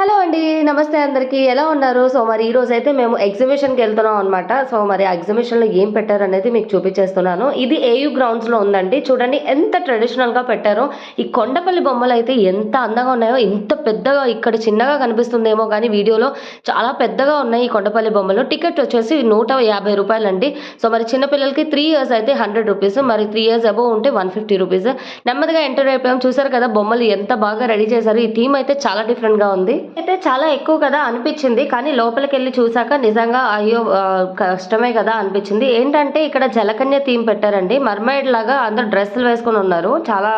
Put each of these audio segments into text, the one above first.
Hello అండి. నమస్తే అందరికీ. ఎలా ఉన్నారు? సో, మరి ఈరోజైతే మేము ఎగ్జిబిషన్‌కి వెళ్తున్నాం అనమాట. సో, మరి ఆ ఎగ్జిబిషన్‌లో ఏం పెట్టారనేది మీకు చూపించేస్తున్నాను. ఇది ఏయూ గ్రౌండ్స్‌లో ఉందండి. చూడండి ఎంత ట్రెడిషనల్‌గా పెట్టారో. ఈ కొండపల్లి బొమ్మలైతే ఎంత అందంగా ఉన్నాయో, ఇంత పెద్దగా ఇక్కడ చిన్నగా కనిపిస్తుందేమో గానీ వీడియోలో చాలా పెద్దగా ఉన్నాయి ఈ కొండపల్లి బొమ్మలు. టికెట్ వచ్చేసి రూ. 150 అండి. సో, మరి చిన్న పిల్లలకి 3 ఇయర్స్ అయితే రూ. 100, మరి 3 ఇయర్స్ అబోవ్ ఉంటే రూ. 150. నెమ్మదిగా ఎంటర్ అయిపోయాం. చూసారు కదా బొమ్మలు ఎంత బాగా రెడీ చేశారు. ఈ థీమ్ అయితే చాలా డిఫరెంట్‌గా ఉంది. అయితే చాలా ఎక్కువ కదా అనిపించింది. కానీ లోపలికెళ్ళి చూసాక నిజంగా అయ్యో! కష్టమే కదా అనిపించింది. ఏంటంటే ఇక్కడ జలకన్య థీమ్ పెట్టారండి. మర్మైడ్ లాగా అందరూ డ్రెస్సులు వేసుకొని ఉన్నారు. చాలా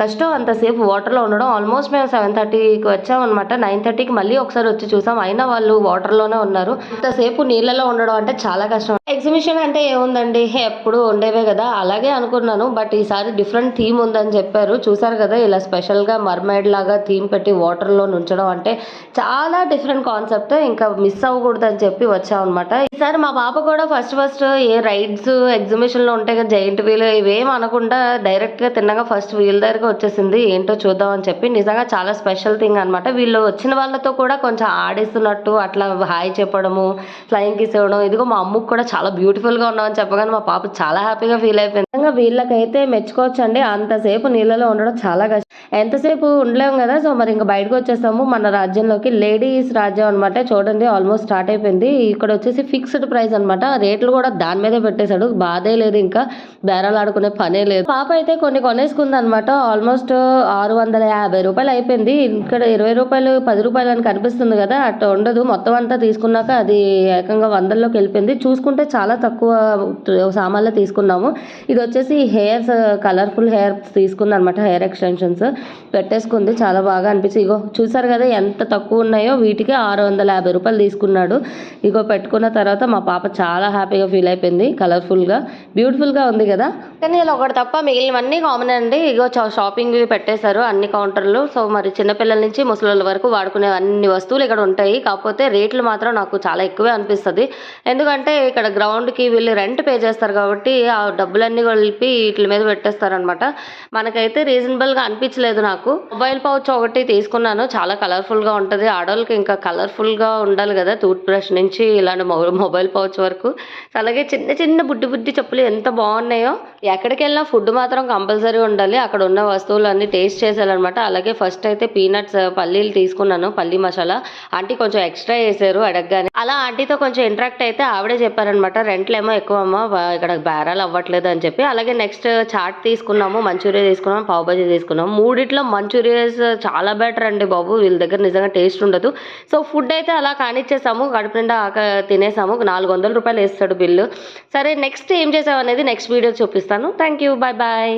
కష్టం అంతసేపు వాటర్‌లో ఉండడం. ఆల్మోస్ట్ మేము 7:30కి వచ్చామనమాట. 9:30కి మళ్ళీ ఒకసారి వచ్చి చూసాం. అయినా వాళ్ళు వాటర్‌లోనే ఉన్నారు. అంతసేపు నీళ్ళలో ఉండడం అంటే చాలా కష్టం. ఎగ్జిబిషన్ అంటే ఏముందండి ఎప్పుడు ఉండేవే కదా అలాగే అనుకున్నాను. బట్ ఈసారి డిఫరెంట్ థీమ్ ఉందని చెప్పారు. చూసారు కదా ఇలా స్పెషల్‌గా మర్మైడ్ లాగా థీమ్ పెట్టి వాటర్‌లో నుంచడం అంటే చాలా డిఫరెంట్ కాన్సెప్ట్. ఇంకా మిస్ అవ్వకూడదని చెప్పి వచ్చామన్నమాట. ఈసారి మా పాప కూడా ఫస్ట్ ఏ రైడ్స్ ఎగ్జిబిషన్లో ఉంటాయి కదా, జైంట్ వీల్ ఇవేం అనకుండా డైరెక్ట్గా తిన్నగా ఫస్ట్ వీల్ దగ్గరకు వచ్చేసింది. ఏంటో చూద్దాం అని చెప్పి. నిజంగా చాలా స్పెషల్ థింగ్ అనమాట. వీళ్ళు వచ్చిన వాళ్ళతో కూడా కొంచెం ఆడిస్తున్నట్టు అట్లా హాయ్ చెప్పడము, ఫ్లయింగ్ కిస్ ఇవ్వడం. ఇదిగో మా అమ్మకు కూడా చాలా బ్యూటిఫుల్గా ఉన్నామని చెప్పగానే మా పాప చాలా హ్యాపీగా ఫీల్ అయిపోయింది. నిజంగా వీళ్ళకైతే మెచ్చుకోవచ్చండి. అంతసేపు నీళ్ళలో ఉండడం చాలా కష్టం. ఎంతసేపు ఉండలేము కదా. సో మరి ఇంకా బయటకు వచ్చేసాము. మన రాజ్యంలోకి లేడీస్ రాజ్యం అనమాట. చూడండి ఆల్మోస్ట్ స్టార్ట్ అయిపోయింది. ఇక్కడ వచ్చేసి ఫిక్స్డ్ ప్రైస్ అనమాట. రేట్లు కూడా దాని మీదే పెట్టేశాడు. బాధే లేదు, ఇంకా బేరాలు ఆడుకునే పనే లేదు. పాప అయితే కొన్ని కొనేసుకుంది అనమాట. ఆల్మోస్ట్ రూ. 650 అయిపోయింది. ఇక్కడ రూ. 20 రూ. 10 అని కనిపిస్తుంది కదా, అట్లా ఉండదు. మొత్తం అంతా తీసుకున్నాక అది ఏకంగా 100లోకి వెళ్ళిపోయింది. చూసుకుంటే చాలా తక్కువ సామాన్లు తీసుకున్నాము. ఇది వచ్చేసి హెయిర్స్, కలర్ఫుల్ హెయిర్స్ తీసుకుంది అనమాట. హెయిర్ ఎక్స్టెన్షన్స్ పెట్టేసుకుంది. చాలా బాగా అనిపించింది. ఇగో చూసారు కదా ఎంత తక్కువ ఉన్నాయో. వీటికి రూ. 650 తీసుకున్నాడు. ఇగో పెట్టుకున్న తర్వాత మా పాప చాలా హ్యాపీగా ఫీల్ అయిపోయింది. కలర్ఫుల్గా బ్యూటిఫుల్గా ఉంది కదా. కానీ ఇలా ఒకటి తప్ప మిగిలినవన్నీ కామన్ అండి. ఇగో షాపింగ్ పెట్టేశారు అన్ని కౌంటర్లు. సో మరి చిన్నపిల్లల నుంచి ముసలి వరకు వాడుకునే అన్ని వస్తువులు ఇక్కడ ఉంటాయి. కాకపోతే రేట్లు మాత్రం నాకు చాలా ఎక్కువే అనిపిస్తుంది. ఎందుకంటే ఇక్కడ గ్రౌండ్కి వీళ్ళు రెంట్ పే చేస్తారు కాబట్టి ఆ డబ్బులన్నీ కలిపి వీటి మీద పెట్టేస్తారనమాట. మనకైతే రీజనబుల్గా అనిపించలేదు నాకు. మొబైల్ పౌచ్ ఒకటి తీసుకున్నాను. చాలా కలర్ఫుల్గా ఉంటుంది. ఆడవాళ్ళకి ఇంకా కలర్ఫుల్గా ఉండాలి కదా, టూత్ బ్రష్ నుంచి ఇలాంటి మొబైల్ పౌచ్ వరకు. అలాగే చిన్న చిన్న బుడ్డి చెప్పులు ఎంత బాగున్నాయో. ఎక్కడికి వెళ్ళినా ఫుడ్ మాత్రం కంపల్సరీ ఉండాలి. అక్కడ ఉన్న వస్తువులు అన్ని టేస్ట్ చేసేయాలన్నమాట. అలాగే ఫస్ట్ అయితే పీనట్స్, పల్లీలు తీసుకున్నాను. పల్లీ మసాలా ఆంటీ కొంచెం ఎక్స్ట్రా వేసారు అడగగానే. అలా ఆంటీతో కొంచెం ఇంటరాక్ట్ అయితే ఆవిడే చెప్పారనమాట, రెంట్లు ఏమో ఎక్కువ అమ్మా, ఇక్కడ బేరాలు అవ్వట్లేదు అని చెప్పి. అలాగే నెక్స్ట్ చాట్ తీసుకున్నాము, మంచూరియా తీసుకున్నాము, పావు బజీ తీసుకున్నాము. మూడిట్లో మంచూరియాస్ చాలా బెటర్ అండి బాబు. వీళ్ళ దగ్గర నిజంగా టేస్ట్ ఉండదు. సో ఫుడ్ అయితే అలా కానిచ్చేసాము. కడుపు నిండా తినేసాము. రూ. 400 వేస్తాడు బిల్లు. సరే నెక్స్ట్ ఏం చేసాం అనేది నెక్స్ట్ వీడియో చూపిస్తాను. Thank you. Bye bye.